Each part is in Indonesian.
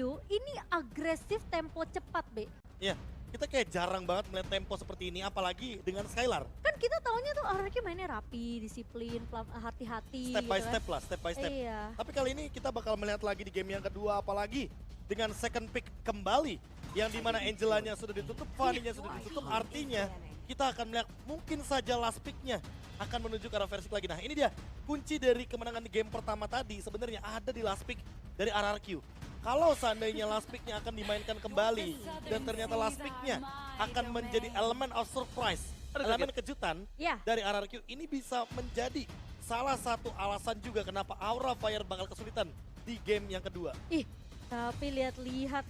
ini agresif tempo cepat, Be. Iya, kita kayak jarang banget melihat tempo seperti ini, apalagi dengan Skylar. Kan kita taunya tuh RRQ mainnya rapi, disiplin, hati-hati Step by gitu step lah, step by step. Iya. Tapi kali ini kita bakal melihat lagi di game yang kedua, apalagi dengan second pick kembali. Yang dimana Angelanya sudah ditutup, Fanny-nya sudah ditutup, artinya kita akan melihat mungkin saja last pick-nya akan menuju ke arah versi lagi. Nah ini dia, kunci dari kemenangan di game pertama tadi sebenarnya ada di last pick dari RRQ. Kalau seandainya last pick-nya akan dimainkan kembali dan ternyata last pick-nya akan menjadi elemen of surprise, elemen kejutan dari RRQ, ini bisa menjadi salah satu alasan juga kenapa Aura Fire bakal kesulitan di game yang kedua. Ih, tapi lihat.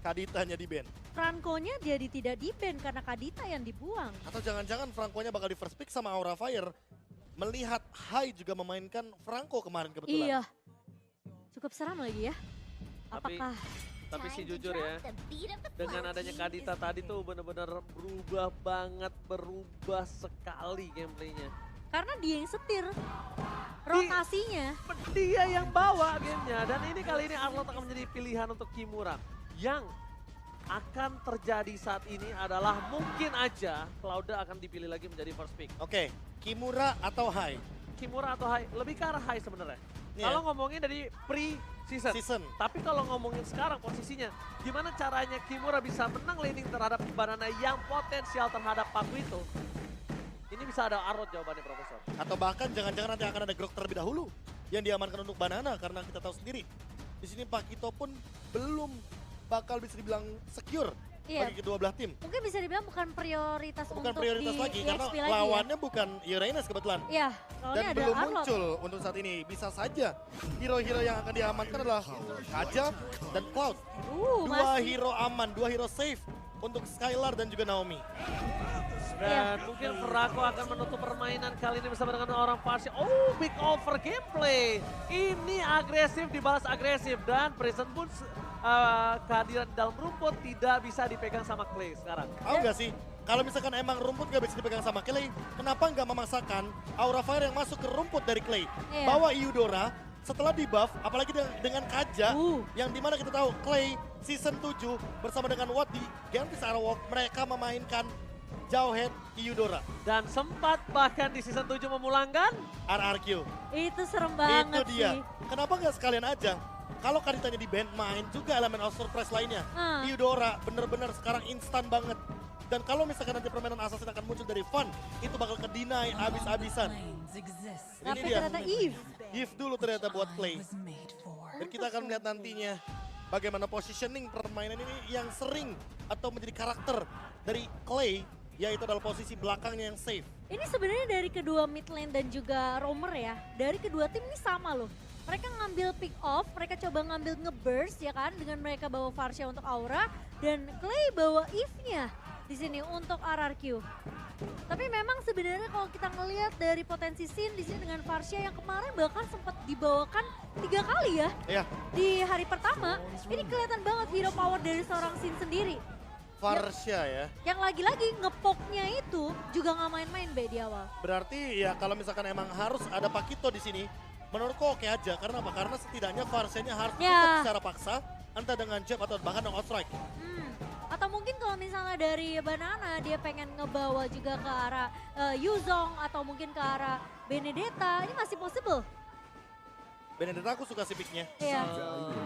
Kaditanya di-ban. Franco-nya jadi tidak di-ban karena Kadita yang dibuang. Atau jangan-jangan Franco-nya bakal di first pick sama Aura Fire. Melihat Hai juga memainkan Franco kemarin kebetulan. Iya, cukup seram lagi ya. Apakah Tapi sih jujur ya, dengan adanya Kadita tadi tuh bener-bener berubah banget, berubah sekali gameplaynya. karena dia yang setir rotasinya. Dia yang bawa gamenya, dan ini kali ini Arlott akan menjadi pilihan untuk Kimura. Yang akan terjadi saat ini adalah mungkin aja Cloudda akan dipilih lagi menjadi first pick. Oke, Kimura atau Hai? Kimura atau Hai, lebih ke arah Hai sebenarnya. Iya. Kalau ngomongin dari pre-season. Tapi kalau ngomongin sekarang posisinya, gimana caranya Kimura bisa menang laning terhadap Banana yang potensial terhadap Paku itu? Ini bisa ada Arlott jawabannya, Profesor. Atau bahkan jangan-jangan nanti akan ada Grok terlebih dahulu yang diamankan untuk Banana, karena kita tahu sendiri di sini Pakito pun belum bakal bisa dibilang secure bagi kedua belah tim. Mungkin bisa dibilang bukan prioritas Bukan untuk prioritas di lagi EXP karena lagi lawannya bukan Uranus kebetulan. Iya, Dan lawannya ada belum Arlott. muncul untuk saat ini. Bisa saja hero-hero yang akan diamankan adalah Kaja dan Cloud. Dua masih. hero aman, dua hero safe untuk Skylar dan juga Naomi. Dan mungkin Franco akan menutup permainan kali ini bersama dengan orang Farsia. Oh, big over gameplay. Ini agresif dibalas agresif, dan Prison pun kehadiran di dalam rumput tidak bisa dipegang sama Clay sekarang. Tahu nggak sih, kalau misalkan emang rumput nggak bisa dipegang sama Clay, kenapa nggak memaksakan Aura Fire yang masuk ke rumput dari Clay? Bawa Eudora setelah di buff, apalagi dengan Kaja, yang dimana kita tahu Clay season 7 bersama dengan Watt di Gentis Arawalk, mereka memainkan Jauhead Eudora. Dan sempat bahkan di season 7 memulangkan RRQ. Itu serem banget Itu dia. sih. Kenapa nggak sekalian aja? Kalau Kaditanya di band, main juga elemen of surprise lainnya. Eudora bener-bener sekarang instan banget. Dan kalau misalkan nanti permainan Assassin akan muncul dari Fun, itu bakal ke-deny abis-abisan. Tapi ternyata Eve. Eve dulu ternyata buat play. Dan kita akan melihat nantinya bagaimana positioning permainan ini yang sering atau menjadi karakter dari Clay, yaitu adalah posisi belakangnya yang safe. Ini sebenarnya dari kedua mid lane dan juga roamer ya. Dari kedua tim ini sama loh. Mereka ngambil pick off, mereka coba ngambil ngeburst ya kan, dengan mereka bawa Farsia untuk Aura, dan Clay bawa Eve-nya di sini untuk RRQ. Tapi memang sebenarnya kalau kita ngelihat dari potensi scene di sini dengan Farsia yang kemarin bahkan sempat dibawakan 3 kali ya. Iya. Di hari pertama, ini kelihatan banget hero power dari seorang scene sendiri. Farsia ya. Yang lagi-lagi ngepoknya itu juga nggak main-main Be di awal. Berarti ya kalau misalkan emang harus ada Pakito di sini, menurutku oke aja. Karena apa? Karena setidaknya Farsianya harus tutup secara paksa, entah dengan jab atau bahkan dengan outstrike. Atau mungkin kalau misalnya dari Banana dia pengen ngebawa juga ke arah Yuzong atau mungkin ke arah Benedetta, ini masih possible. Benedetta aku suka sih picknya. Iya.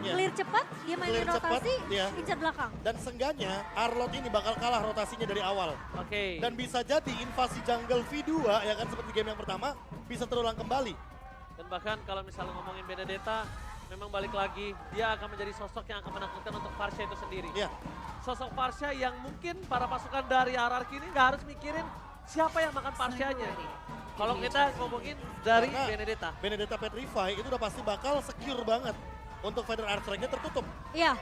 Clear cepat, dia mainin rotasi, incar belakang. Dan seenggaknya Arlott ini bakal kalah rotasinya dari awal. Dan bisa jadi invasi jungle V2 ya kan seperti game yang pertama bisa terulang kembali. Dan bahkan kalau misalnya ngomongin Benedetta, memang balik lagi dia akan menjadi sosok yang akan menakutkan untuk Farsia itu sendiri. Sosok Farsia yang mungkin para pasukan dari RRQ ini nggak harus mikirin siapa yang makan Farsianya. Kalau kita ngomongin dari Benedetta. Benedetta Petrify itu udah pasti bakal secure banget untuk Feather Art Strike-nya tertutup. Iya,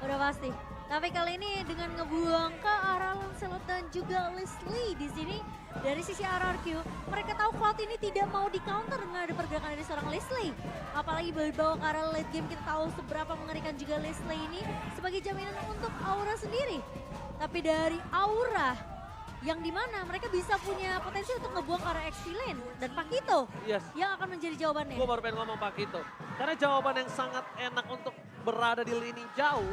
udah pasti. Tapi kali ini dengan ngebuang ke arah Lancelot dan juga Leslie di sini dari sisi RRQ, mereka tahu Cloud ini tidak mau di counter dengan ada pergerakan dari seorang Leslie. Apalagi bawa ke arah late game, kita tahu seberapa mengerikan juga Leslie ini sebagai jaminan untuk Aura sendiri. Tapi dari Aura, yang dimana mereka bisa punya potensi untuk ngebuang ke arah XP lane dan Pakito yang akan menjadi jawabannya. Gue baru pengen ngomong Pakito, karena jawaban yang sangat enak untuk berada di lini jauh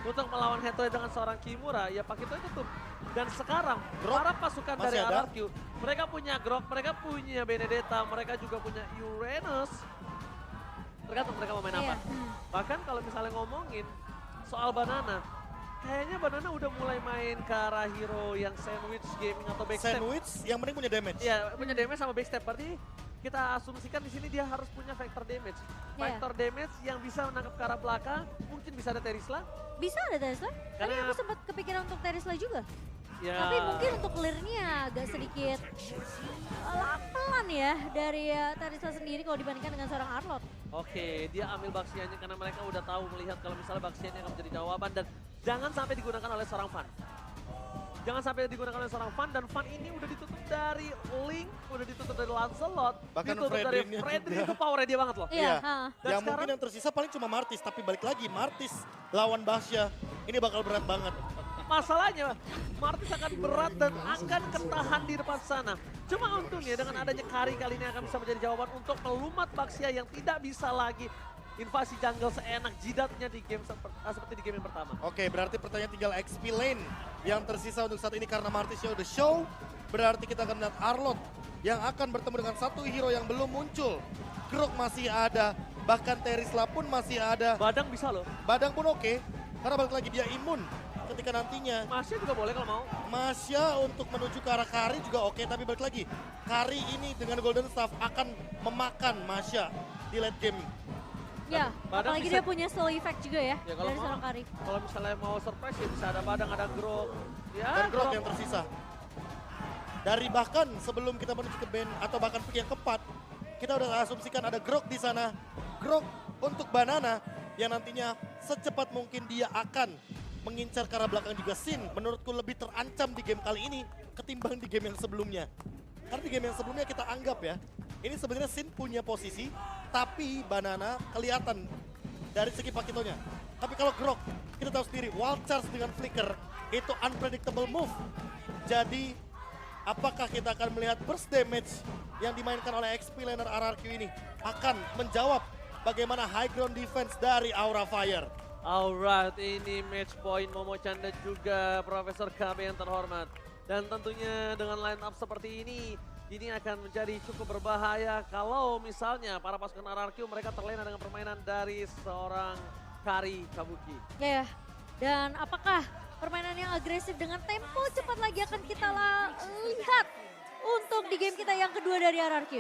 untuk melawan head to head dengan seorang Kimura, ya Pakito tutup. Dan sekarang para pasukan dari RRQ, mereka punya Grok, mereka punya Benedetta, mereka juga punya Uranus. Tergantung mereka mau main apa. Bahkan kalau misalnya ngomongin soal Banana, kayaknya Banana udah mulai main ke arah hero yang sandwich gaming atau backstep. Sandwich yang penting punya damage. Iya, punya damage sama backstep. Berarti kita asumsikan di sini dia harus punya vector damage. Vector damage yang bisa menangkap ke arah belakang, mungkin bisa ada Terisla. Bisa ada Terisla? Tadi aku sempat kepikiran untuk Terisla juga. Ya. Tapi mungkin untuk clear-nya agak sedikit pelan ya dari Terisla sendiri kalau dibandingkan dengan seorang Arlott. Oke, dia ambil Baxiannya karena mereka udah tahu melihat kalau misalnya Baxiannya akan menjadi jawaban dan jangan sampai digunakan oleh seorang Fan. Jangan sampai digunakan oleh seorang Fan dan Fan ini udah ditutup dari Link, udah ditutup dari Lancelot, bahkan ditutup dari Fredrin, itu powernya dia banget loh. Iya. Yang mungkin yang tersisa paling cuma Martis, tapi balik lagi Martis lawan Basya ini bakal berat banget. Masalahnya Martis akan berat dan akan ketahan di depan sana. Cuma untungnya dengan adanya Kari kali ini akan bisa menjadi jawaban untuk melumat Baxia yang tidak bisa lagi invasi jungle seenak jidatnya di game seperti di game yang pertama. Oke, berarti pertanyaan tinggal XP lane yang tersisa untuk saat ini karena Martisnya udah show. Berarti kita akan melihat Arlott yang akan bertemu dengan satu hero yang belum muncul. Grok masih ada, bahkan Terisla pun masih ada. Badang bisa loh. Badang pun oke, karena balik lagi dia imun. Ketika nantinya Masya juga boleh kalau mau. Masya untuk menuju ke arah Kari juga oke, tapi balik lagi Kari ini dengan Golden Staff akan memakan Masya di late game. Ya, apalagi dia punya slow effect juga ya dari seorang Kari. Kalau misalnya mau surprise ya bisa ada Badang, ada Grok. Ya, dan Grok yang tersisa. Dari bahkan sebelum kita menuju ke band atau bahkan pick yang keempat, kita udah asumsikan ada Grok di sana. Grok untuk Banana yang nantinya secepat mungkin dia akan mengincar ke arah belakang juga. Sin menurutku lebih terancam di game kali ini ketimbang di game yang sebelumnya. Karena di game yang sebelumnya kita anggap ya, ini sebenarnya Sin punya posisi, tapi Banana kelihatan dari segi Pakitonya. Tapi kalau Grok, kita tahu sendiri, Wild Charge dengan Flicker itu unpredictable move. Jadi, apakah kita akan melihat burst damage yang dimainkan oleh XP laner RRQ ini akan menjawab bagaimana high ground defense dari Aura Fire? Alright, ini match point Momo-chan dan juga Profesor KB yang terhormat. Dan tentunya dengan line up seperti ini akan menjadi cukup berbahaya kalau misalnya para pasukan RRQ mereka terlena dengan permainan dari seorang Kari Kabuki. Ya, dan apakah permainan yang agresif dengan tempo cepat lagi akan kita lihat untuk di game kita yang kedua dari RRQ?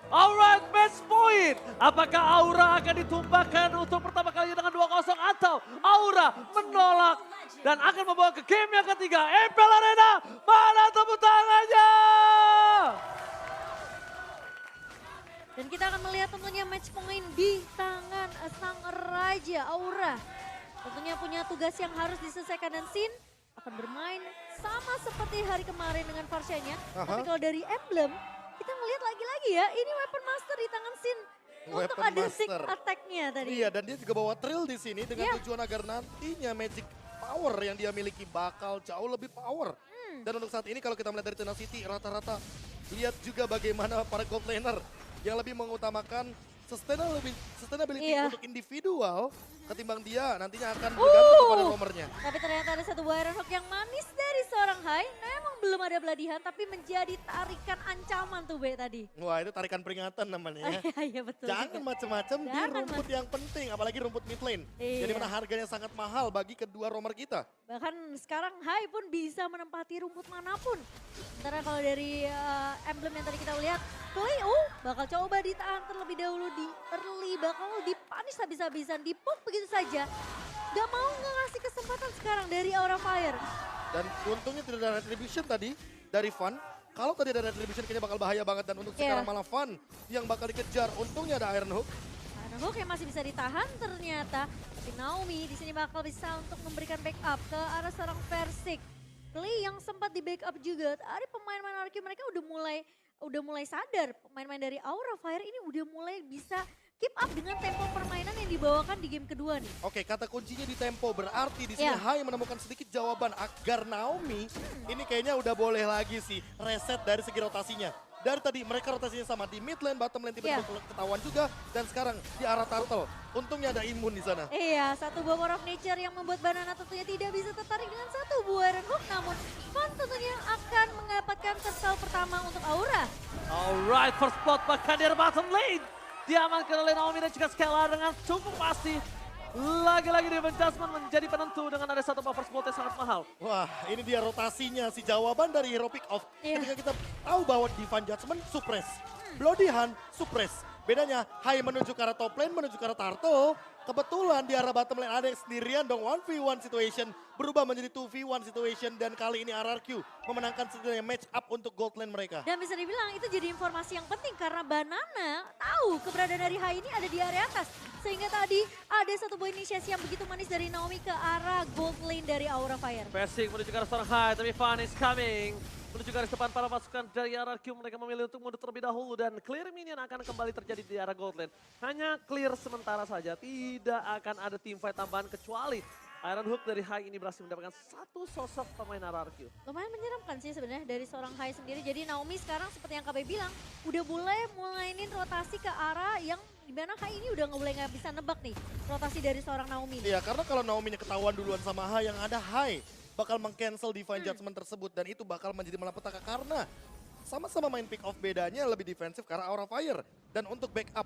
Alright, match point. Apakah Aura akan ditumbangkan untuk pertama kalinya dengan 2-0 atau Aura menolak dan akan membawa ke game yang ketiga? MPL Arena, mana tepuk tangannya? Dan kita akan melihat tentunya match point di tangan sang Raja Aura. Tentunya punya tugas yang harus diselesaikan dan Sin akan bermain sama seperti hari kemarin dengan Farsianya. Tapi kalau dari Emblem, kita ngelihat lagi-lagi ya, ini Weapon Master di tangan Sin untuk ada sneak attack-nya tadi. Iya, dan dia juga bawa Trill di sini dengan tujuan agar nantinya magic power yang dia miliki bakal jauh lebih power. Dan untuk saat ini kalau kita melihat dari Tenacity, rata-rata lihat juga bagaimana para gold laner yang lebih mengutamakan sustainability untuk individual ketimbang dia nantinya akan bergantung kepada roamernya. Tapi ternyata ada satu Iron Hook yang manis dari seorang Hai. Memang belum ada beladihan tapi menjadi tarikan ancaman tuh B tadi. Wah, itu tarikan peringatan namanya ya. Iya betul. Jangan macam-macam di rumput yang penting, apalagi rumput mid lane. Jadi mana harganya sangat mahal bagi kedua roamer kita. Bahkan sekarang Hai pun bisa menempati rumput manapun. Sementara kalau dari emblem yang tadi kita lihat, Cleo bakal coba ditahan terlebih dahulu di early, bakal dipanis habis-habisan, dipuk begitu saja. Gak mau ngasih kesempatan sekarang dari Aura Fire. Dan untungnya tidak ada retribution tadi dari Fun. Kalau tadi ada retribution kayaknya bakal bahaya banget dan untuk sekarang malah Fun yang bakal dikejar. Untungnya ada Iron Hook. Iron Hook yang masih bisa ditahan ternyata. Tapi Naomi di sini bakal bisa untuk memberikan backup ke arah seorang Persik. Clay yang sempat di backup juga. Ada pemain-pemain RRQ mereka udah mulai sadar. Pemain-pemain dari Aura Fire ini udah mulai bisa keep up dengan tempo permainan yang dibawakan di game kedua nih. Oke, kata kuncinya di tempo berarti di sini Hai menemukan sedikit jawaban agar Naomi ini kayaknya udah boleh lagi sih reset dari segi rotasinya. dari tadi mereka rotasinya sama di mid lane, bottom lane tiba-tiba ketahuan juga. Dan sekarang di arah turtle, untungnya ada imun di sana. Iya, satu buah Power of Nature yang membuat Banana tentunya tidak bisa tertarik dengan satu buah Iron Hook. Namun Fan tentunya akan mendapatkan turtle pertama untuk Aura. Alright, first spot bahkan di bottom lane. Diamankan oleh Naomi dan juga Scalar dengan cukup pasti. Lagi-lagi Divine Judgment menjadi penentu dengan ada satu first spot yang sangat mahal. Wah, ini dia rotasinya, si jawaban dari Hero Pick Off. Ketika kita tahu bahwa Divine Judgment suppress, Bloody Hand suppress. Bedanya, Hai menuju ke arah top lane, menuju ke arah turtle. Kebetulan di arah bottom lane ada sendirian dong 1v1 situation. Berubah menjadi 2v1 situation dan kali ini RRQ memenangkan setidaknya match up untuk gold lane mereka. Dan bisa dibilang itu jadi informasi yang penting karena Banana tahu keberadaan dari Hai ini ada di area atas. Sehingga tadi ada satu buah inisiasi yang begitu manis dari Naomi ke arah gold lane dari Aura Fire. Passing menuju ke arah seorang Hai, tapi Fan is coming. Menuju garis depan para pasukan dari RRQ, mereka memilih untuk mundur terlebih dahulu dan clear minion akan kembali terjadi di arah gold lane. Hanya clear sementara saja, tidak akan ada team fight tambahan kecuali Iron Hook dari Hai ini berhasil mendapatkan satu sosok pemain RRQ. Lumayan menyeramkan sih sebenarnya dari seorang Hai sendiri. Jadi Naomi sekarang seperti yang KB bilang, udah mulainin rotasi ke arah yang dimana Hai ini udah nggak bisa nebak nih rotasi dari seorang Naomi. Iya, karena kalau Naomi-nya ketahuan duluan sama Hai, yang ada Hai bakal meng-cancel Divine Judgment tersebut dan itu bakal menjadi malapetaka karena sama-sama main pick off, bedanya lebih defensif karena Aura Fire. Dan untuk backup,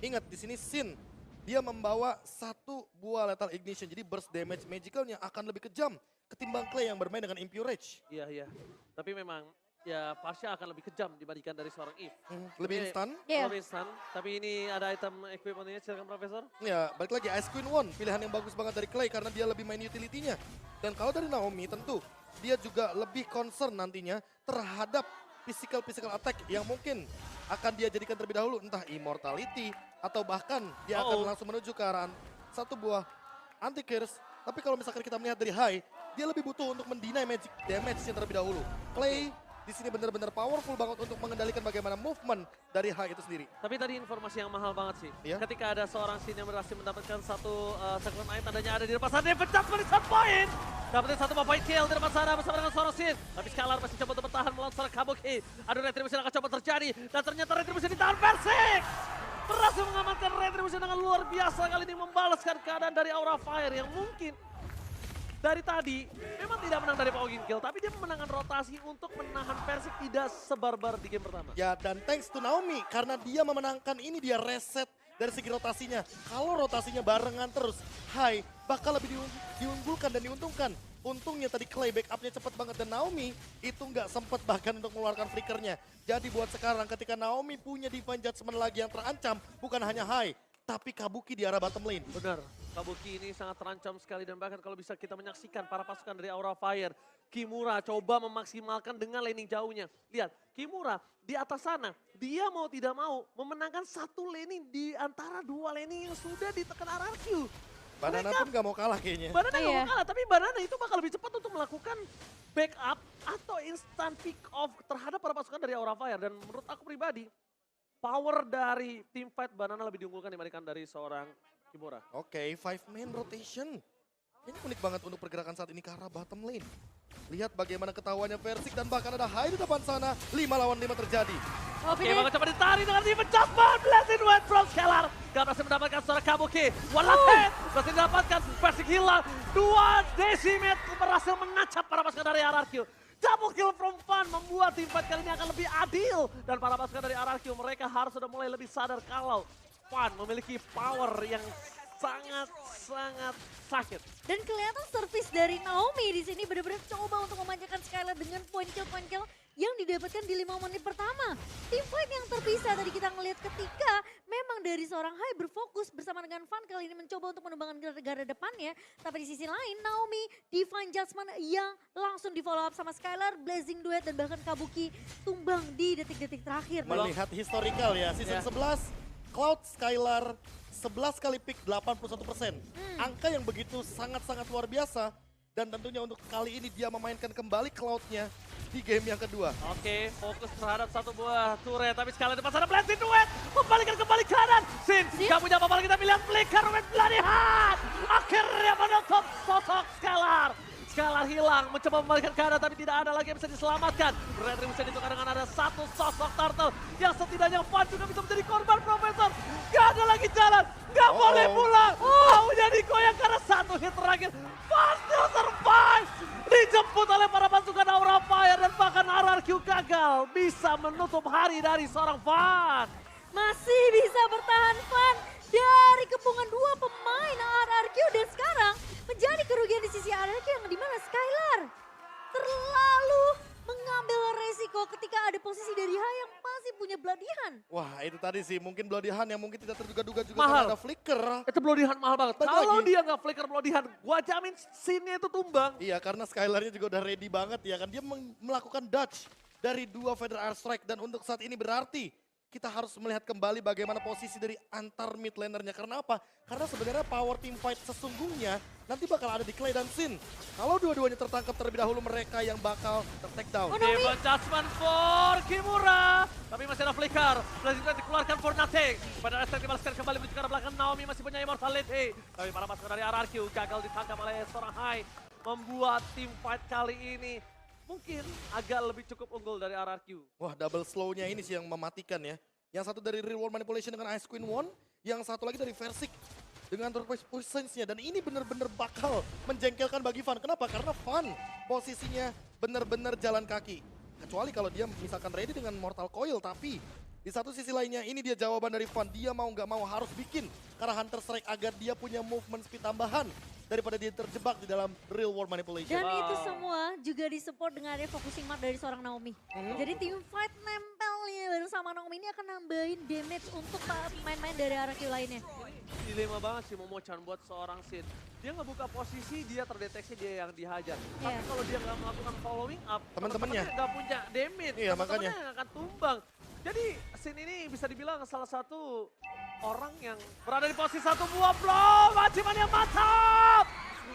ingat di sini Sin dia membawa satu buah lethal ignition, jadi burst damage magicalnya akan lebih kejam ketimbang Clay yang bermain dengan Impure Rage. Iya. Tapi memang ya Pasha akan lebih kejam dibandingkan dari seorang Eve. Lebih instan. Lebih instan, tapi ini ada item equipment-nya, silakan Profesor. Ya, balik lagi Ice Queen One, pilihan yang bagus banget dari Clay karena dia lebih main utility-nya. Dan kalau dari Naomi tentu dia juga lebih concern nantinya terhadap physical attack yang mungkin akan dia jadikan terlebih dahulu, entah immortality atau bahkan dia akan langsung menuju ke arah satu buah anti-curse. Tapi kalau misalkan kita melihat dari Hai, dia lebih butuh untuk mendinai magic damage-nya terlebih dahulu. Clay di sini benar-benar powerful banget untuk mengendalikan bagaimana movement dari Hai itu sendiri. Tapi tadi informasi yang mahal banget sih. Iya? Ketika ada seorang Sin yang berhasil mendapatkan satu segmen air, tandanya ada di depan sana, dia pecah dari 1 poin. Dapetin satu point kill di depan sana bersama dengan seorang Sin. Tapi Scalar masih coba untuk bertahan melawan seorang Kabuki. Ada retribution yang akan coba terjadi. Dan ternyata retribution ditahan Persik. Berhasil mengamankan retribution dengan luar biasa. Kali ini membalaskan keadaan dari Aura Fire yang mungkin dari tadi memang tidak menang dari Poging Kill, tapi dia memenangkan rotasi untuk menahan Persik tidak sebarbar di game pertama. Ya, dan thanks to Naomi karena dia memenangkan ini, dia reset dari segi rotasinya. Kalau rotasinya barengan terus, Hai bakal lebih diunggulkan dan diuntungkan. Untungnya tadi Clay backupnya cepat banget dan Naomi itu nggak sempat bahkan untuk mengeluarkan flickernya. Jadi buat sekarang ketika Naomi punya Divine Judgment lagi yang terancam, bukan hanya Hai, tapi Kabuki di arah bottom lane. Benar, Kabuki ini sangat terancam sekali dan bahkan kalau bisa kita menyaksikan para pasukan dari Aura Fire, Kimura coba memaksimalkan dengan laning jauhnya. Lihat, Kimura di atas sana, dia mau tidak mau memenangkan satu laning di antara dua laning yang sudah ditekan RRQ. Banana pun gak mau kalah kayaknya. Banana gak mau kalah, tapi Banana itu bakal lebih cepat untuk melakukan backup atau instant pick off terhadap para pasukan dari Aura Fire. Dan menurut aku pribadi, power dari team fight Banana lebih diunggulkan dibandingkan dari seorang Kimura. Oke, 5-man rotation. Ini unik banget untuk pergerakan saat ini ke arah bottom lane. Lihat bagaimana ketahuannya Persik dan bahkan ada Hai di depan sana. 5 lawan 5 terjadi. Oke, bakal coba ditarik dengan Divine Judgment. Blessing Wet from Scalar. Gak berhasil mendapatkan seorang Kabuki. One last hit. Berhasil mendapatkan Persik hilang. 2 decimate berhasil menancap para pasukan dari RRQ. Double kill from Fan membuat tim fight kali ini akan lebih adil. Dan para pasukan dari RRQ mereka harus sudah mulai lebih sadar kalau Fan memiliki power yang sangat sakit. Dan kelihatan service dari Naomi di sini benar-benar coba untuk memanjakan Skylar dengan point kill yang didapatkan di 5 menit pertama. Tim fight yang terpisah tadi kita ngelihat ketika memang dari seorang Hai berfokus bersama dengan Fan kali ini mencoba untuk menumbangkan gara depannya. Tapi di sisi lain Naomi Divine Judgment yang langsung di follow up sama Skylar, Blazing Duet dan bahkan Kabuki tumbang di detik-detik terakhir. Melihat historical ya, season 11 Cloud Skylar 11 kali pick 81%. Angka yang begitu sangat-sangat luar biasa. Dan tentunya untuk kali ini dia memainkan kembali Cloud-nya di game yang kedua. Oke, fokus terhadap satu buah turret. Tapi sekali depan sana Blessing Duet. Membalikan kembali kanan. Sin, gak punya apa-apa lagi. Kita lihat flicker with Bloody Hand. Akhirnya menutup sosok Scalar. Skylar hilang, mencoba membalikan keadaan tapi tidak ada lagi yang bisa diselamatkan. Retribution ditukar dengan ada satu sosok turtle yang setidaknya Fan juga bisa menjadi korban Profesor. Gak ada lagi jalan, gak boleh pulang. Maunya digoyang karena satu hit terakhir. Fan still survive. Dijemput oleh para pasukan Aura Fire dan bahkan RRQ gagal bisa menutup hari dari seorang Fan. Masih bisa bertahan Fan dari kepungan dua pemain RRQ dan sekarang menjadi kerugian di sisi RRQ yang dimana Skylar terlalu mengambil resiko ketika ada posisi dari Hai yang masih punya Bloody Hand. Wah itu tadi sih mungkin Bloody Hand yang mungkin tidak terduga-duga juga Mahal. karena ada flicker. Itu Bloody Hand mahal banget. Balik Kalau lagi. dia nggak flicker Bloody Hand, gua jamin scene-nya itu tumbang. Iya karena Skylarnya juga udah ready banget ya kan. Dia melakukan dodge dari dua Feather Air Strike dan untuk saat ini berarti kita harus melihat kembali bagaimana posisi dari antar mid lanernya. Karena apa? Karena sebenarnya power team fight sesungguhnya nanti bakal ada di Clay dan Sin. Kalau dua-duanya tertangkap terlebih dahulu mereka yang bakal ter-take down. Demon Judgment for Kimura. Tapi masih ada flicker. Selanjutnya dikeluarkan for nothing. Pada Aztec dibalaskan kembali menuju ke arah belakang. Naomi masih punya immortality. Tapi para pasukan dari RRQ gagal ditangkap oleh seorang Hai. Membuat team fight kali ini mungkin agak lebih cukup unggul dari RRQ. Wah double slow-nya ini sih yang mematikan ya. Yang satu dari Real World Manipulation dengan Ice Queen One. Yang satu lagi dari Versik dengan turquoise positions-nya. Dan ini benar-benar bakal menjengkelkan bagi Fan. Kenapa? Karena Fan posisinya benar-benar jalan kaki. Kecuali kalau dia misalkan ready dengan Mortal Coil. Tapi di satu sisi lainnya ini dia jawaban dari Fan. Dia mau nggak mau harus bikin karena Hunter Strike agar dia punya movement speed tambahan. Daripada dia terjebak di dalam Real World Manipulation. Dan itu semua juga disupport dengan ada focusing mark dari seorang Naomi. Jadi team fight nempelnya bareng sama Naomi ini akan nambahin damage untuk pemain-pemain dari RRQ lainnya. Ini dilema banget sih Momochan buat seorang Sin. Dia ngebuka posisi, dia terdeteksi dia yang dihajar. Tapi kalau dia nggak melakukan following up, teman-temannya nggak punya damage. Iya, makanya. Teman-temannya akan tumbang. Jadi Sin ini bisa dibilang salah satu orang yang berada di posisi satu buah blow. Majiman yang mantap.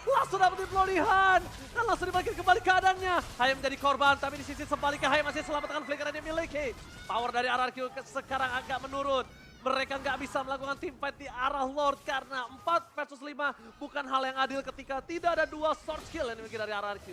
Langsung dapetin Bloody Hand. Dan langsung dibagi kembali keadaannya. Hai menjadi korban, tapi di sisi sebaliknya Hai masih selamatkan flicker yang dimiliki. Power dari RRQ sekarang agak menurun. Mereka nggak bisa melakukan team fight di arah Lord karena 4 versus 5 bukan hal yang adil ketika tidak ada 2 sword skill yang dimiliki dari RRQ.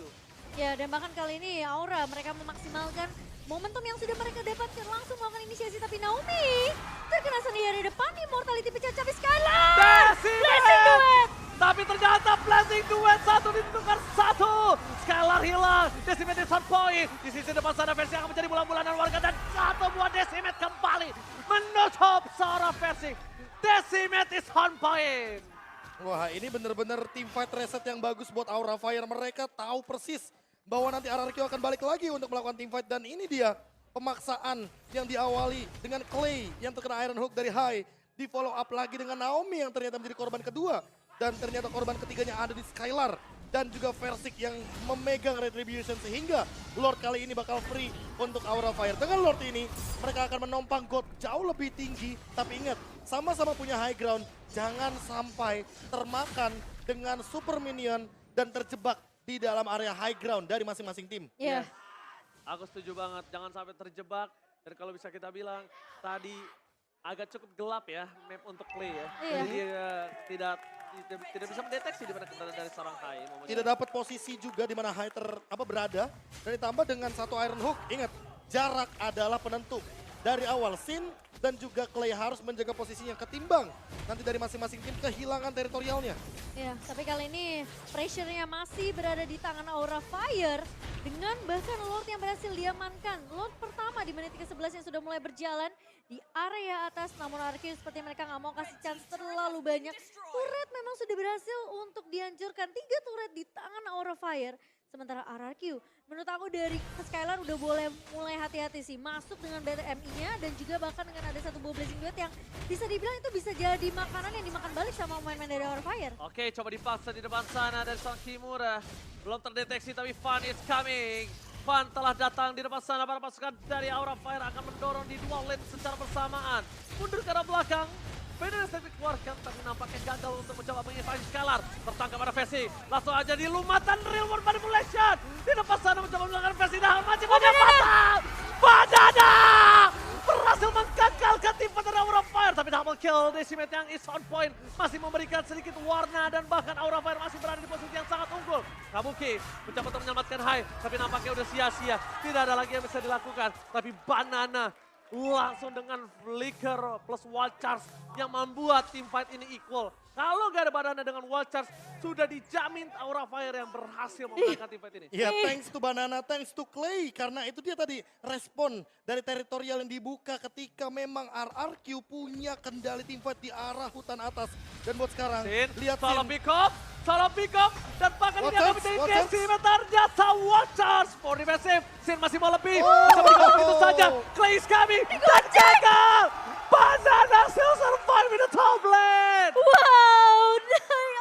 Ya dan bahkan kali ini Aura mereka memaksimalkan momentum yang sudah mereka dapatkan langsung melakukan inisiasi. Tapi Naomi terkena sendiri di depan immortality pecah cabai Skylar. Blessing duet. Tapi ternyata blessing duet satu ditukar satu. Skylar hilang. Decimate is on point. Di sisi depan sana versi akan menjadi bulan-bulanan warga dan satu buah Decimate kembali menutup seorang versi. Decimate is on point. Wah ini benar-benar team fight reset yang bagus buat Aura Fire. Mereka tahu persis bahwa nanti RRQ akan balik lagi untuk melakukan team fight. Dan ini dia pemaksaan yang diawali dengan Clay yang terkena Iron Hook dari Hai. Di follow up lagi dengan Naomi yang ternyata menjadi korban kedua. Dan ternyata korban ketiganya ada di Skylar. Dan juga Versik yang memegang Retribution sehingga Lord kali ini bakal free untuk Aura Fire. Dengan Lord ini mereka akan menompang God jauh lebih tinggi. Tapi ingat sama-sama punya high ground. Jangan sampai termakan dengan super minion dan terjebak di dalam area high ground dari masing-masing tim. Iya. Aku setuju banget, jangan sampai terjebak. Dan kalau bisa kita bilang tadi agak cukup gelap ya map untuk Clay ya. Iya. Jadi tidak bisa mendeteksi di mana keberadaan dari seorang Hai. Tidak dapat posisi juga di mana Hai berada. Dan ditambah dengan satu Iron Hook, ingat jarak adalah penentu. Dari awal Sin dan juga Clay harus menjaga posisinya ketimbang nanti dari masing-masing tim kehilangan teritorialnya. Ya, tapi kali ini pressure-nya masih berada di tangan Aura Fire dengan bahkan Lord yang berhasil diamankan. Lord pertama di menit ke-11 yang sudah mulai berjalan di area atas, namun RRQ seperti mereka nggak mau kasih chance terlalu banyak. Turret memang sudah berhasil untuk dihancurkan, 3 turret di tangan Aura Fire. Sementara RRQ, menurut aku dari Skylar udah boleh mulai hati-hati sih. Masuk dengan BTMI-nya dan juga bahkan dengan ada satu buah Blazing Duet yang bisa dibilang itu bisa jadi makanan yang dimakan balik sama pemain-pemain dari Aura Fire. Oke, coba dipaksa di depan sana dari sang Kimura. Belum terdeteksi tapi Fan is coming. Fan telah datang di depan sana, para pasukan dari Aura Fire akan mendorong di dua lane secara bersamaan. Mundur ke arah belakang. Benar saja dikeluarkan tapi nampaknya gagal untuk mencoba menginvasi Skylar. Tertangkap pada Versi. Langsung aja di lumatan Real World Manipulation. Di depan sana mencoba melakukan Versi. Nah, masih punya fatal. Badana! Berhasil menggagalkan tim dari Aura Fire. Tapi double kill Decimate yang is on point. Masih memberikan sedikit warna dan bahkan Aura Fire masih berada di posisi yang sangat unggul. Kabuki mencoba untuk menyelamatkan Hai, tapi nampaknya udah sia-sia. Tidak ada lagi yang bisa dilakukan. Tapi Banana langsung dengan flicker plus wild charge yang membuat team fight ini equal. Kalau gak ada Banana dengan wild charge, sudah dijamin Aura Fire yang berhasil memenangkan team fight ini. Ya, thanks to Banana, thanks to Clay. Karena itu dia tadi respon dari teritorial yang dibuka ketika memang RRQ punya kendali team fight di arah hutan atas. Dan buat sekarang, lihat solo pick up, dan bahkan ini akan menjadi Casey ternyata wild charge. For defensive, Sin masih mau lebih. Bisa berikut begitu saja, Clay is coming, dan gagal! Banana still survive in the top lane! Wow,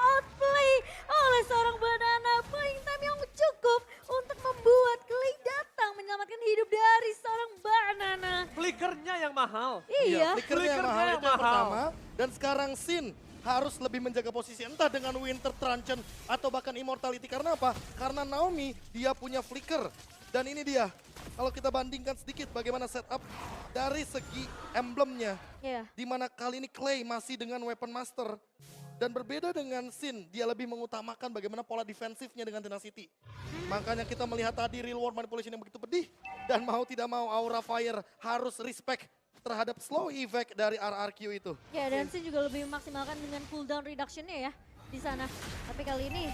outplay oleh seorang Banana. Playing time yang cukup untuk membuat Clay datang menyelamatkan hidup dari seorang Banana. Flickernya yang mahal. Iya. Flickernya yang mahal itu yang pertama. Dan sekarang Sin harus lebih menjaga posisi entah dengan Winter Truncheon atau bahkan Immortality. Karena apa? Karena Naomi dia punya flicker. Dan ini dia, kalau kita bandingkan sedikit bagaimana setup dari segi emblemnya. Iya. Dimana kali ini Clay masih dengan Weapon Master. Dan berbeda dengan Sin, dia lebih mengutamakan bagaimana pola defensifnya dengan Tenacity. Makanya kita melihat tadi real world manipulation yang begitu pedih. Dan mau tidak mau Aura Fire harus respect terhadap slow effect dari RRQ itu. Ya, dan Sin juga lebih memaksimalkan dengan cooldown reduction-nya ya di sana. Tapi kali ini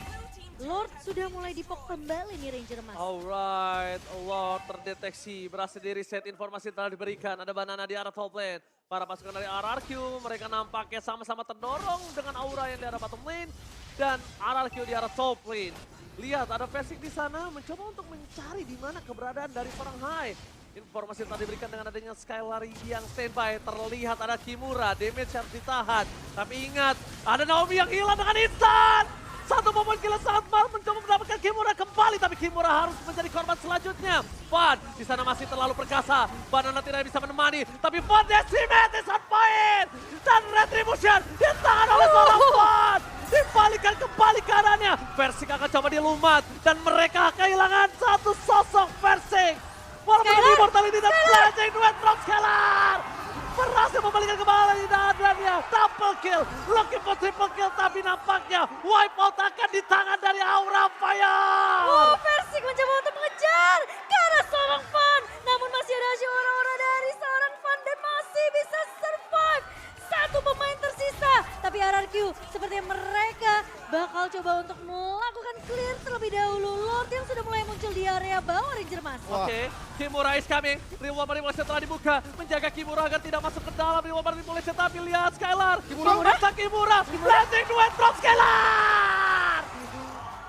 Lord sudah mulai dipok kembali nih Ranger Mas. Alright, Lord terdeteksi, berhasil di reset, informasi telah diberikan. Ada Banana di arah top lane. Para pasukan dari RRQ, mereka nampaknya sama-sama terdorong dengan aura yang di arah bottom lane. Dan RRQ di arah top lane. Lihat, ada Versik di sana mencoba untuk mencari di mana keberadaan dari seorang Hai. Informasi telah diberikan dengan adanya Skylar yang standby. Terlihat ada Kimura, damage harus ditahan. Tapi ingat, ada Naomi yang hilang dengan instan. Satu momen gila sangat mal mencoba mendapatkan Kimura kembali. Tapi Kimura harus menjadi korban selanjutnya. Van di sana masih terlalu perkasa. Banana tidak bisa menemani. Tapi Van decimate is on point. Dan Retribution ditahan oleh seorang Van. Dibalikan kembali keadaannya. Versik akan coba dilumat. Dan mereka kehilangan satu sosok Versik. Walaupun Immortality dan Blazing Duet from Skylar. Berhasil membalikan kembali keadaannya. Double kill. Looking for triple kill. Tapi nampaknya wipe out akan di tangan dari Aura Fire. Oh, Versik mencoba untuk mengejar ke arah seorang Van. Namun masih ada aura-aura dari seorang Van dan masih bisa survive. Satu pemain tersisa. Tapi RRQ sepertinya mereka bakal coba untuk melakukan clear terlebih dahulu. Lord yang sudah mulai muncul di area bawah Ranger Mas. Oke, Kimura is coming. Reward manipulation telah dibuka. Menjaga Kimura agar tidak masuk ke dalam reward manipulation. Tapi lihat Skylar. Kimura. Blazing Duet from Skylar.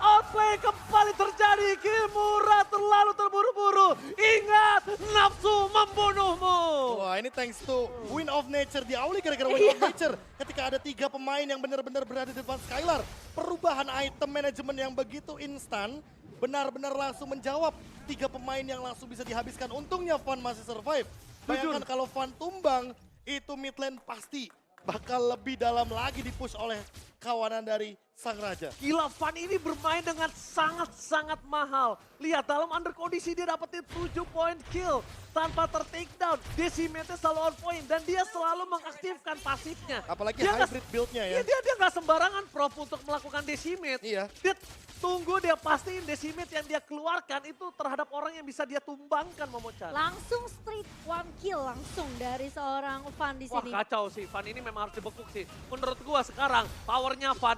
Outplay kembali terjadi. Kimura terlalu terburu-buru. Ingat, nafsu membunuhmu. Wah, ini thanks to Win of Nature. Diawali gara-gara Win of Nature. Ketika ada 3 pemain yang benar-benar berada di depan Skylar. Perubahan item manajemen yang begitu instan. Benar-benar langsung menjawab. 3 pemain yang langsung bisa dihabiskan. Untungnya Van masih survive. Bayangkan kalau Van tumbang, itu mid lane pasti bakal lebih dalam lagi dipush oleh kawanan dari Sang Raja. Gila, Van ini bermain dengan sangat-sangat mahal. Lihat, dalam under kondisi dia dapetin 7 point kill tanpa ter-takedown. Decimate selalu on point dan dia selalu mengaktifkan pasifnya. Apalagi dia hybrid build-nya ya. Dia nggak sembarangan Prof untuk melakukan decimate. Iya. Dia tunggu, dia pastiin decimate yang dia keluarkan itu terhadap orang yang bisa dia tumbangkan, Momochan. Langsung straight one kill langsung dari seorang Van di sini. Wah, kacau sih. Van ini memang harus dibekuk sih. Menurut gua sekarang powernya Van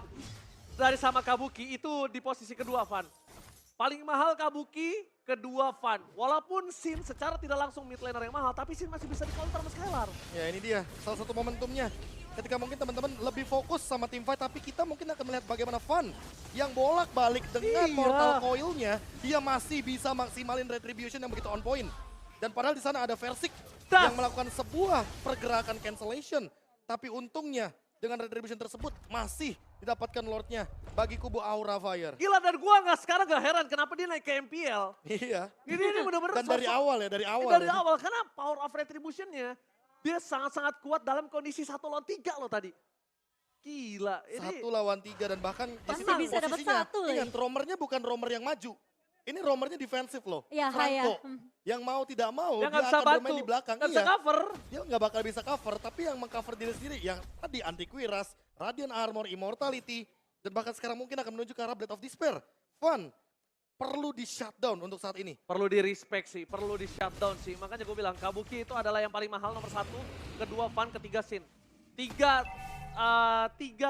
dari sama Kabuki itu di posisi kedua Van. Paling mahal Kabuki, kedua Van. Walaupun Sin secara tidak langsung mid laner yang mahal, tapi Sin masih bisa di-counter sama Skylar. Ya ini dia, salah satu momentumnya. Ketika mungkin teman-teman lebih fokus sama tim fight, tapi kita mungkin akan melihat bagaimana Van yang bolak-balik dengan Mortal Coil-nya, dia masih bisa maksimalin Retribution yang begitu on point. Dan padahal di sana ada Versik yang melakukan sebuah pergerakan cancellation. Tapi untungnya dengan Retribution tersebut masih didapatkan Lordnya bagi kubu Aura Fire. Gila, dan gua sekarang gak heran kenapa dia naik ke MPL. Iya. Ini bener-bener dan dari awal ya, dari awal. Dari awal, karena power of Retribution-nya dia sangat-sangat kuat dalam kondisi 1 lawan 3 loh tadi. Gila. Ini 1 lawan 3 dan bahkan masih bisa dapat 1 ingat, roamernya bukan roamer yang maju. Ini roamernya defensif loh. Ya, Franco. Yang mau tidak mau dia dia akan bermain di belakang. Gak bisa cover. Dia nggak bakal bisa cover, tapi yang mengcover diri sendiri. Yang tadi Antiquiras, Radiant Armor, Immortality. Dan bahkan sekarang mungkin akan menuju ke arah Blade of Despair. Fun perlu di shutdown untuk saat ini. Perlu di respect sih, perlu di shutdown sih. Makanya gue bilang Kabuki itu adalah yang paling mahal nomor 1, kedua Fun, ketiga Sin. Tiga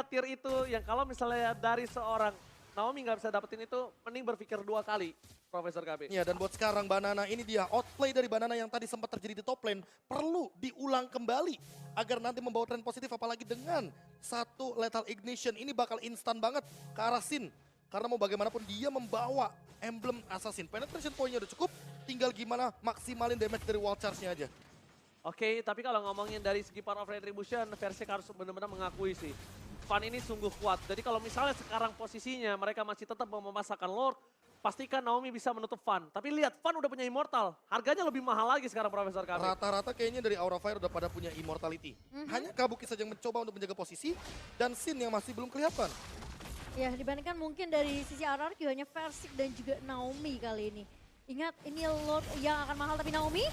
tier itu yang kalau misalnya dari seorang Naomi nggak bisa dapetin itu, mending berpikir 2 kali, Profesor KB. Ya, dan buat sekarang Banana ini dia outplay dari Banana yang tadi sempat terjadi di top lane perlu diulang kembali agar nanti membawa tren positif, apalagi dengan satu lethal ignition ini bakal instan banget ke arah Sin. Karena mau bagaimanapun dia membawa emblem assassin. Penetration point-nya udah cukup, tinggal gimana maksimalin damage dari wall charge-nya aja. Oke, tapi kalau ngomongin dari segi power of retribution, Versik harus benar-benar mengakui sih. Fun ini sungguh kuat. Jadi kalau misalnya sekarang posisinya mereka masih tetap mau memasakkan Lord, pastikan Naomi bisa menutup Fun. Tapi lihat, Fun udah punya Immortal. Harganya lebih mahal lagi sekarang, Profesor KB. Rata-rata kayaknya dari Aura Fire udah pada punya immortality. Hanya Kabuki saja yang mencoba untuk menjaga posisi, dan Sin yang masih belum kelihatan. Ya, dibandingkan mungkin dari sisi RRQ hanya Versik dan juga Naomi kali ini. Ingat, ini Lord yang akan mahal tapi Naomi.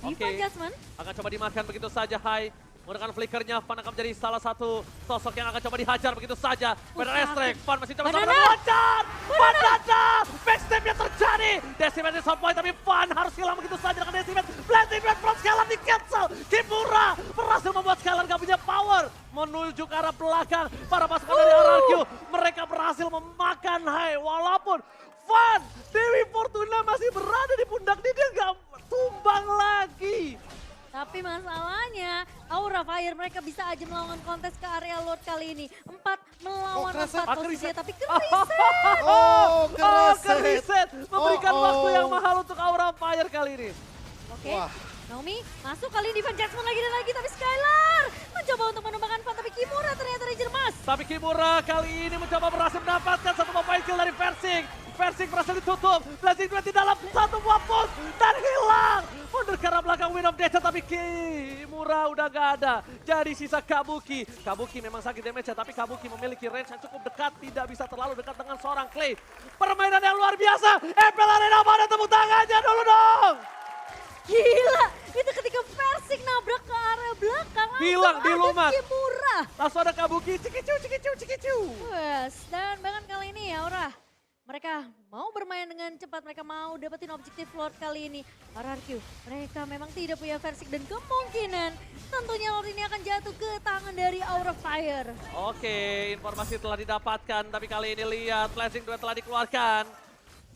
Diva Jasmine akan coba dimakan begitu saja, Hai. Menggunakan flickernya, Fun akan menjadi salah satu sosok yang akan coba dihajar begitu saja. Pada Estrek, Fun masih coba loncat. Fun datang, backstepnya terjadi. Decimate di point tapi Fun harus hilang begitu saja dengan Decimate. Blazing Blade from Skylar di cancel. Kimura berhasil membuat Skylar gak punya power. Menuju ke arah belakang, para pasukan dari RRQ. Mereka berhasil memakan Hai. Walaupun Fun, Dewi Fortuna masih berada di pundak dia gak tumbang lagi. Tapi masalahnya Aura Fire mereka bisa aja melawan kontes ke area Lord kali ini. 4 melawan 4 posisinya tapi keriset. Keriset. Memberikan waktu yang mahal untuk Aura Fire kali ini. Oke, Naomi masuk kali ini Van Jasmine lagi dan lagi tapi Skylar mencoba untuk menumbangkan Fun tapi Kimura ternyata dijermas. Tapi Kimura kali ini mencoba berhasil mendapatkan satu mobile kill dari Versik. Versik berhasil ditutup, Blazing Blade di dalam satu buah push dan hilang. Mundur ke arah belakang Wind of Death tapi Kimura udah gak ada. Jadi sisa Kabuki. Kabuki memang sakit damage-nya tapi Kabuki memiliki range yang cukup dekat. Tidak bisa terlalu dekat dengan seorang Clay. Permainan yang luar biasa. Apple Arena mana tepuk tangannya dulu dong. Gila, itu ketika Versik nabrak ke area belakang. Hilang di lumat. Kimura. Langsung ada Kabuki, cikicu. Wes, dan bahkan kali ini ya Aura. Mereka mau bermain dengan cepat, mereka mau dapetin objektif Lord kali ini. RRQ, mereka memang tidak punya Versik dan kemungkinan tentunya Lord ini akan jatuh ke tangan dari Aura Fire. Oke, informasi telah didapatkan, tapi kali ini lihat Blazing Duet telah dikeluarkan.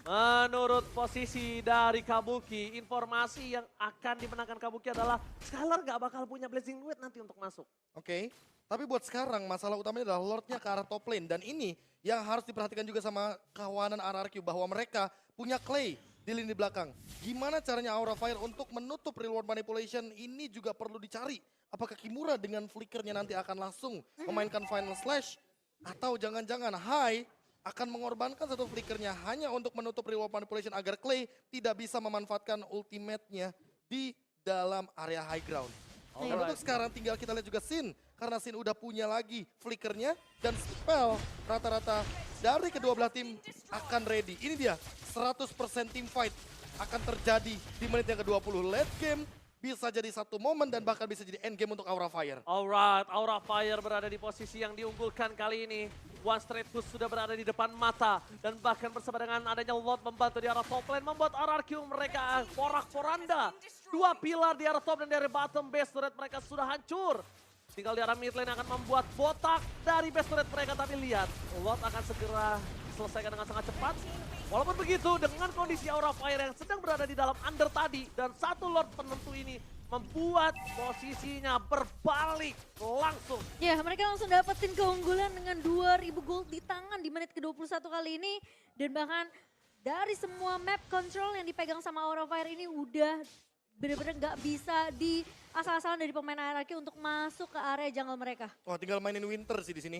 Menurut posisi dari Kabuki, informasi yang akan dimenangkan Kabuki adalah Skylar gak bakal punya Blazing Duet nanti untuk masuk. Oke, tapi buat sekarang masalah utamanya adalah Lordnya ke arah top lane. Dan ini yang harus diperhatikan juga sama kawanan RRQ bahwa mereka punya Clay di lini belakang. Gimana caranya Aura Fire untuk menutup reward manipulation ini juga perlu dicari. Apakah Kimura dengan flickernya nanti akan langsung memainkan final slash? Atau jangan-jangan Hai akan mengorbankan satu flickernya hanya untuk menutup reward manipulation agar Clay tidak bisa memanfaatkan ultimate-nya di dalam area high ground. Dan untuk sekarang tinggal kita lihat juga Sin, karena Sin udah punya lagi flickernya dan spell rata-rata dari kedua belah tim akan ready. Ini dia 100% team fight akan terjadi di menit yang ke-20. Late game bisa jadi satu momen dan bahkan bisa jadi end game untuk Aura Fire. Alright, Aura Fire berada di posisi yang diunggulkan kali ini. One Straight Push sudah berada di depan mata. Dan bahkan bersama dengan adanya Lord membantu di arah top lane membuat RRQ mereka porak-poranda. 2 pilar di arah top dan dari bottom base turret mereka sudah hancur. Tinggal di arah mid lane akan membuat botak dari base turret mereka. Tapi lihat, Lord akan segera selesaikan dengan sangat cepat. Walaupun begitu, dengan kondisi Aura Fire yang sedang berada di dalam under tadi. Dan satu Lord penentu ini membuat posisinya berbalik langsung. Ya, mereka langsung dapetin keunggulan dengan 2000 gold di tangan di menit ke-21 kali ini. Dan bahkan dari semua map control yang dipegang sama Aura Fire ini udah bener-bener gak bisa di asal-asalan dari pemain RRQ untuk masuk ke area jungle mereka. Wah, tinggal mainin Winter sih di sini.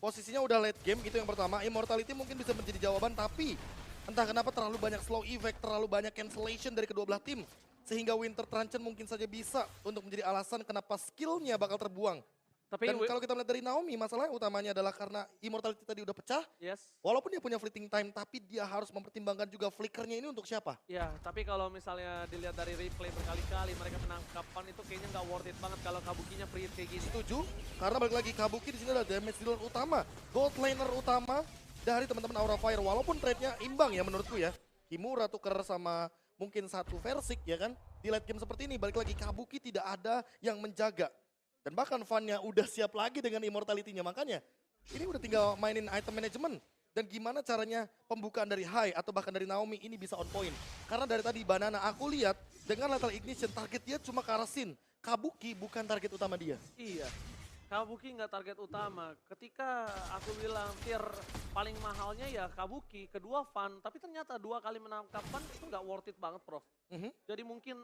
Posisinya udah late game, itu yang pertama. Immortality mungkin bisa menjadi jawaban, tapi entah kenapa terlalu banyak slow effect, terlalu banyak cancellation dari kedua belah tim. Sehingga Winter Truncheon mungkin saja bisa untuk menjadi alasan kenapa skillnya bakal terbuang. Tapi Dan kalau kita melihat dari Naomi, masalahnya utamanya adalah karena immortality tadi udah pecah. Walaupun dia punya fleeting time, tapi dia harus mempertimbangkan juga flickernya ini untuk siapa. Ya, tapi kalau misalnya dilihat dari replay berkali-kali, mereka menangkap Fun itu kayaknya nggak worth it banget kalau Kabukinya free kayak gini. Setuju, karena balik lagi Kabuki di sini adalah damage dealer utama, gold laner utama, dari teman-teman Aura Fire. Walaupun trade-nya imbang ya menurutku ya. Kimura tuker sama mungkin satu Versik ya kan. Di late game seperti ini balik lagi Kabuki tidak ada yang menjaga. Dan bahkan Van-nya udah siap lagi dengan immortality-nya. Makanya ini udah tinggal mainin item management. Dan gimana caranya pembukaan dari Hai atau bahkan dari Naomi ini bisa on point. Karena dari tadi Banana aku lihat dengan Lethal Ignition target dia cuma ke arah Sin. Kabuki bukan target utama dia. Iya. Kabuki nggak target utama. Ketika aku bilang tier paling mahalnya ya Kabuki, kedua Van, tapi ternyata 2 kali menangkap Van itu nggak worth it banget, Prof. Jadi mungkin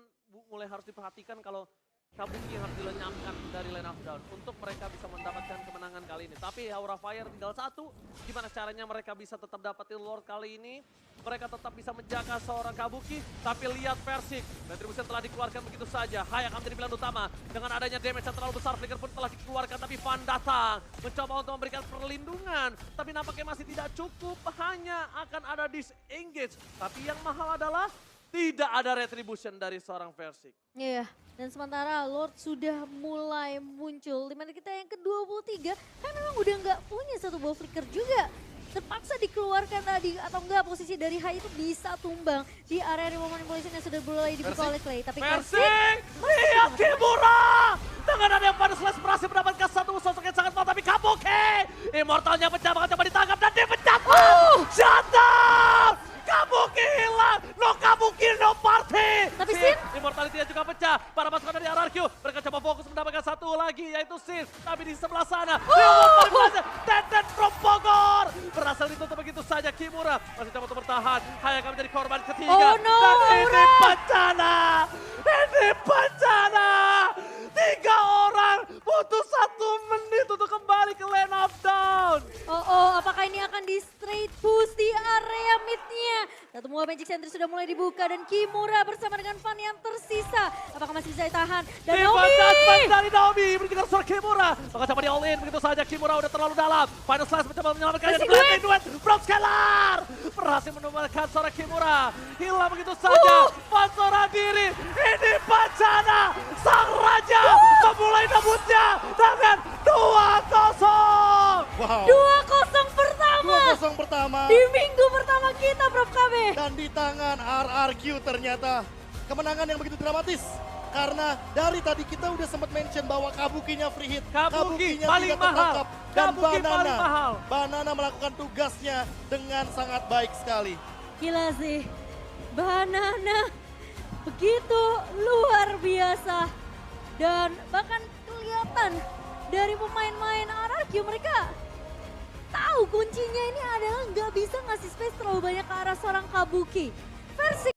mulai harus diperhatikan kalau Kabuki harus dilenyapkan dari line of down untuk mereka bisa mendapatkan kemenangan kali ini. Tapi Aura Fire tinggal satu, gimana caranya mereka bisa tetap dapetin Lord kali ini. Mereka tetap bisa menjaga seorang Kabuki, tapi lihat Versik. Retribution telah dikeluarkan begitu saja. Hai akan menjadi pilihan utama. Dengan adanya damage yang terlalu besar, Flicker pun telah dikeluarkan, tapi Van datang. Mencoba untuk memberikan perlindungan, tapi nampaknya masih tidak cukup. Hanya akan ada disengage. Tapi yang mahal adalah tidak ada retribution dari seorang Versik. Iya, dan sementara Lord sudah mulai muncul. Di mana kita yang ke-23 kan memang udah nggak punya satu ball flicker juga. Terpaksa dikeluarkan tadi atau enggak posisi dari Hai itu bisa tumbang di area remote manipulation yang sudah mulai dibuka oleh Clay. Tapi Versik, lihat Kimura! Dengan ada yang pada Slash berhasil mendapatkan satu sosok yang sangat mahal, tapi Kabuki! Immortalnya pecah, bahkan coba ditangkap dan dia pecah! Shutdown! Kabuki hilang! No Kabuki, no party! Tapi Sin? Immortality-nya juga pecah. Para pasukan dari RRQ, mereka coba fokus mendapatkan satu lagi, yaitu Sin. Tapi di sebelah sana, Teten from Bogor! Berhasil ditutup begitu saja Kimura. Masih coba untuk bertahan. Hai akan menjadi korban ketiga. Oh no, dan ini Aura! bencana! Ini bencana! 3 orang butuh 1 menit untuk kembali ke lane of down. Oh, apakah ini akan di straight push di area mid-nya? Satu mua Magic Center sudah mulai dibuka dan Kimura bersama dengan Van yang tersisa. Apakah masih bisa ditahan? Dan Naomi! Dari Naomi menunjukkan suara Kimura. Maka coba di all in begitu saja. Kimura udah terlalu dalam. Final Slash mencoba menyelamatkannya. Dan duet Brock Scalar berhasil menemukan suara Kimura. Hilang begitu saja. Van seorang diri. Ini bencana. Sang Raja memulai debutnya dengan 2-0. Wow. 2-0 pertama. 2-0 pertama. Di minggu pertama kita, Prof KB. Dan di tangan RRQ ternyata kemenangan yang begitu dramatis. Karena dari tadi kita udah sempat mention bahwa Kabukinya free hit. Kabuki Kabukinya paling tidak mahal. tertangkap. Dan Kabuki paling mahal. Banana melakukan tugasnya dengan sangat baik sekali. Gila sih. Banana begitu luar biasa. Dan bahkan kelihatan dari pemain-pemain RRQ mereka tahu kuncinya ini adalah nggak bisa ngasih space terlalu banyak ke arah seorang Kabuki. Versi